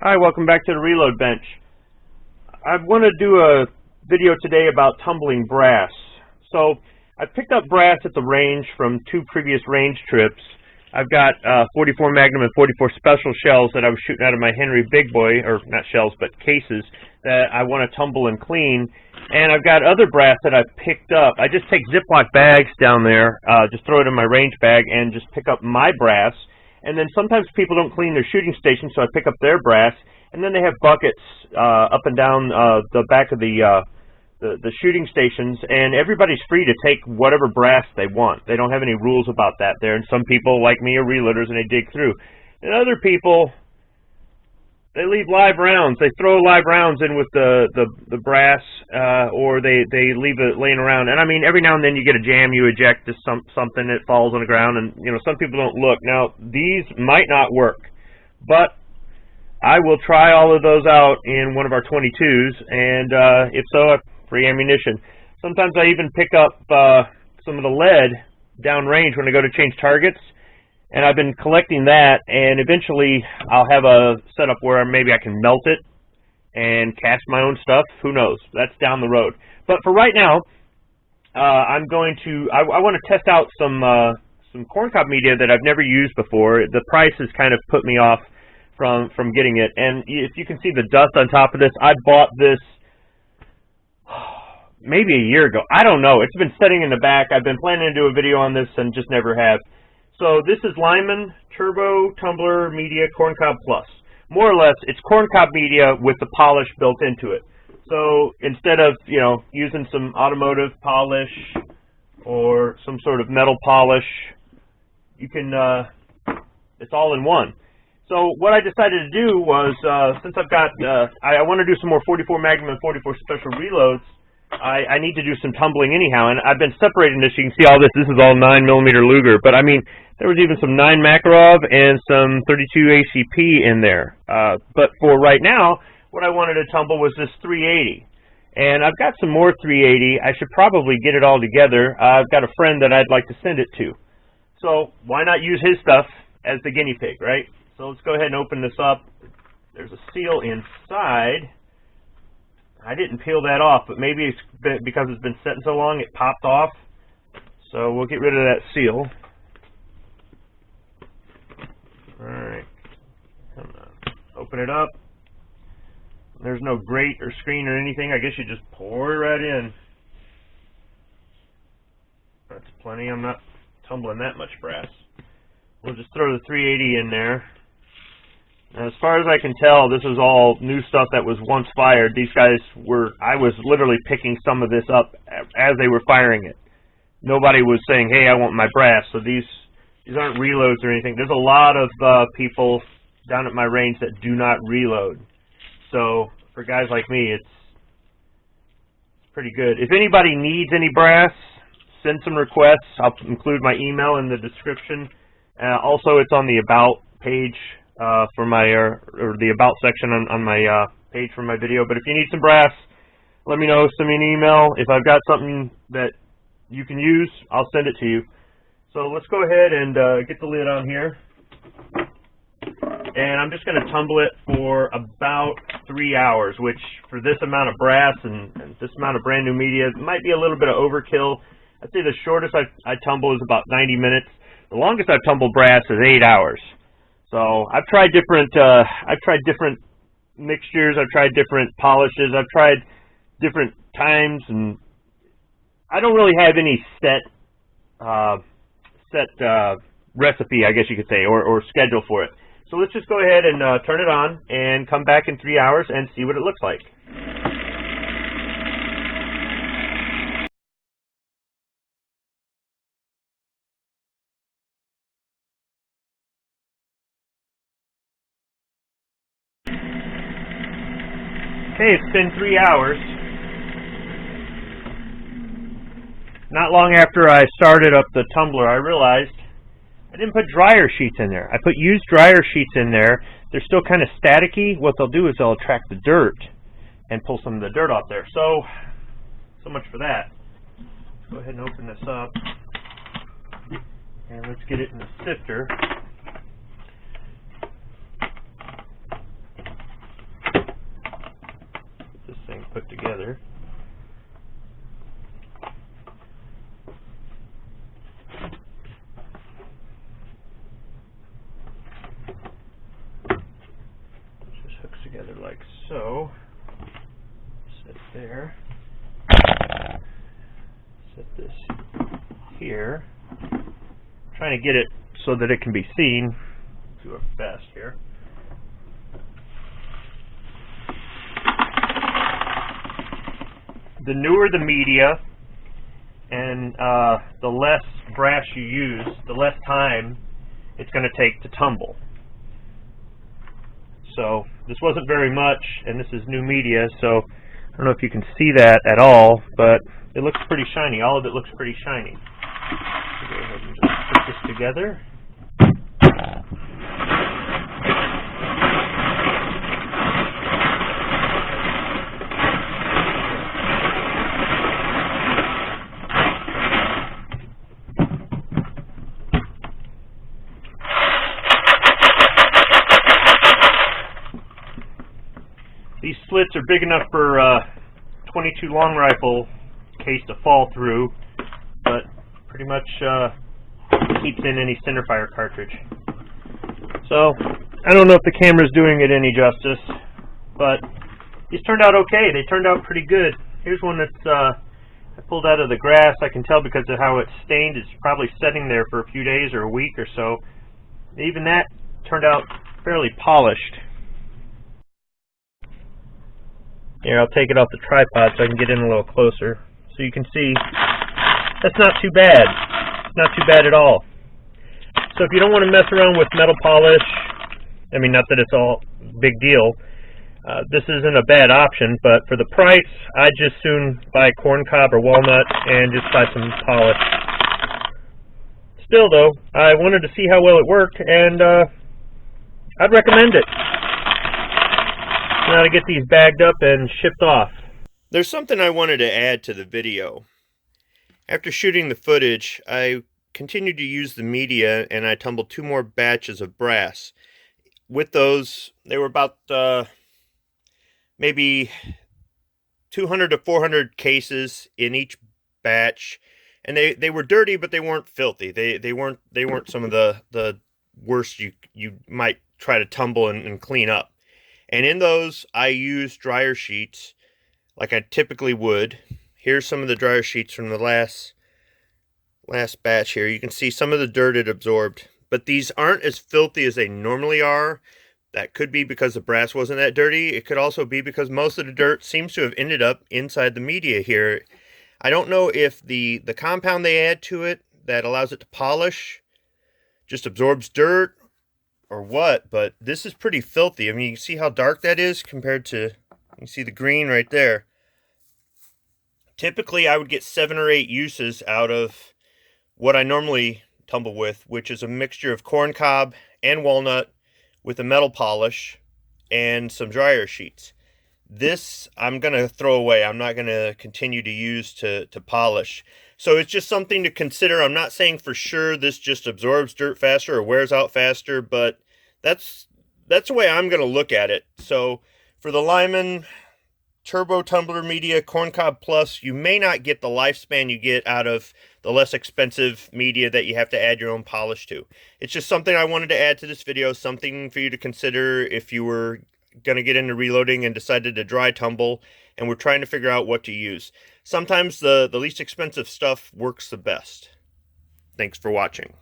Hi, welcome back to the Reload Bench. I want to do a video today about tumbling brass. So I picked up brass at the range from two previous range trips. I've got 44 Magnum and 44 Special shells that I was shooting out of my Henry Big Boy, or not shells, but cases that I want to tumble and clean. And I've got other brass that I've picked up. I just take Ziploc bags down there, just throw it in my range bag, and just pick up my brass. And then sometimes people don't clean their shooting station, so I pick up their brass. And then they have buckets up and down the back of the shooting stations, and everybody's free to take whatever brass they want. They don't have any rules about that there. And some people, like me, are reloaders and they dig through. And other people, they leave live rounds. They throw live rounds in with the brass, or they leave it laying around. And I mean, every now and then you get a jam, you eject something that falls on the ground, and you know, some people don't look. Now, these might not work, but I will try all of those out in one of our 22s, and if so, free ammunition. Sometimes I even pick up some of the lead downrange when I go to change targets. And I've been collecting that, and eventually I'll have a setup where maybe I can melt it and cast my own stuff. Who knows? That's down the road. But for right now, I'm going to. I want to test out some corncob media that I've never used before. The price has kind of put me off from getting it. And if you can see the dust on top of this, I bought this maybe a year ago. I don't know. It's been sitting in the back. I've been planning to do a video on this and just never have. So this is Lyman Turbo Tumbler Media Corncob Plus. More or less, it's corncob media with the polish built into it. So instead of, you know, using some automotive polish or some sort of metal polish, you can, it's all in one. So what I decided to do was, since I've got, I want to do some more 44 Magnum and 44 Special reloads, I need to do some tumbling anyhow, and I've been separating this. You can see all this. This is all 9mm Luger, but I mean, there was even some 9 Makarov and some 32 ACP in there. But for right now, what I wanted to tumble was this 380, and I've got some more 380. I should probably get it all together. I've got a friend that I'd like to send it to, so why not use his stuff as the guinea pig, right? So let's go ahead and open this up. There's a seal inside. I didn't peel that off, but maybe it's because it's been sitting so long it popped off. So we'll get rid of that seal. Alright. Open it up. There's no grate or screen or anything. I guess you just pour it right in. That's plenty. I'm not tumbling that much brass. We'll just throw the 380 in there. Now, as far as I can tell, this is all new stuff that was once fired. These guys were, I was literally picking some of this up as they were firing it. Nobody was saying, hey, I want my brass. So these aren't reloads or anything. There's a lot of people down at my range that do not reload. So for guys like me, it's pretty good. If anybody needs any brass, send some requests. I'll include my email in the description. Also, it's on the About page. For my or the About section on my page for my video. But if you need some brass, let me know. Send me an email. If I've got something that you can use, I'll send it to you. So let's go ahead and get the lid on here. And I'm just going to tumble it for about 3 hours, which for this amount of brass and this amount of brand new media might be a little bit of overkill. I'd say the shortest I tumble is about 90 minutes. The longest I've tumbled brass is 8 hours. So I've tried different mixtures, I've tried different polishes, I've tried different times, and I don't really have any set recipe, I guess you could say, or schedule for it. So let's just go ahead and turn it on and come back in 3 hours and see what it looks like. Okay, it's been 3 hours. Not long after I started up the tumbler, I realized I didn't put dryer sheets in there. I put used dryer sheets in there. They're still kind of staticky. What they'll do is they'll attract the dirt and pull some of the dirt off there. So much for that. Let's go ahead and open this up. And let's get it in the sifter. put together. Just hooks together like so. Set there. Set this here. I'm trying to get it so that it can be seen. Do our best here. The newer the media and the less brass you use, the less time it's going to take to tumble. So this wasn't very much, and this is new media, so I don't know if you can see that at all, but it looks pretty shiny. All of it looks pretty shiny. So go ahead and just put this together. These slits are big enough for 22 long rifle case to fall through, but pretty much keeps in any centerfire cartridge. So I don't know if the camera's doing it any justice, but these turned out okay. They turned out pretty good. Here's one that's I pulled out of the grass. I can tell because of how it's stained. It's probably sitting there for a few days or a week or so. Even that turned out fairly polished. Here, I'll take it off the tripod so I can get in a little closer. So you can see, that's not too bad. Not too bad at all. So if you don't want to mess around with metal polish, I mean, not that it's all big deal, this isn't a bad option, but for the price, I'd just soon buy corncob or walnut and just buy some polish. Still though, I wanted to see how well it worked, and I'd recommend it. Now to get these bagged up and shipped off. There's something I wanted to add to the video. After shooting the footage, I continued to use the media and I tumbled 2 more batches of brass. With those, they were about maybe 200 to 400 cases in each batch, and they were dirty, but they weren't filthy. They weren't some of the worst you might try to tumble and clean up. And in those, I used dryer sheets like I typically would. Here's some of the dryer sheets from the last batch here. You can see some of the dirt it absorbed. But these aren't as filthy as they normally are. That could be because the brass wasn't that dirty. It could also be because most of the dirt seems to have ended up inside the media here. I don't know if the compound they add to it that allows it to polish just absorbs dirt or what, but this is pretty filthy. I mean, you can see how dark that is compared to, you can see the green right there. Typically, I would get 7 or 8 uses out of what I normally tumble with, which is a mixture of corncob and walnut with a metal polish and some dryer sheets. This I'm going to throw away. I'm not going to continue to use to polish. So it's just something to consider. I'm not saying for sure this just absorbs dirt faster or wears out faster, but that's the way I'm going to look at it. So for the Lyman Turbo Tumbler Media Corncob Plus, you may not get the lifespan you get out of the less expensive media that you have to add your own polish to. It's just something I wanted to add to this video, something for you to consider if you were going to get into reloading and decided to dry tumble and we're trying to figure out what to use. Sometimes the least expensive stuff works the best. Thanks for watching.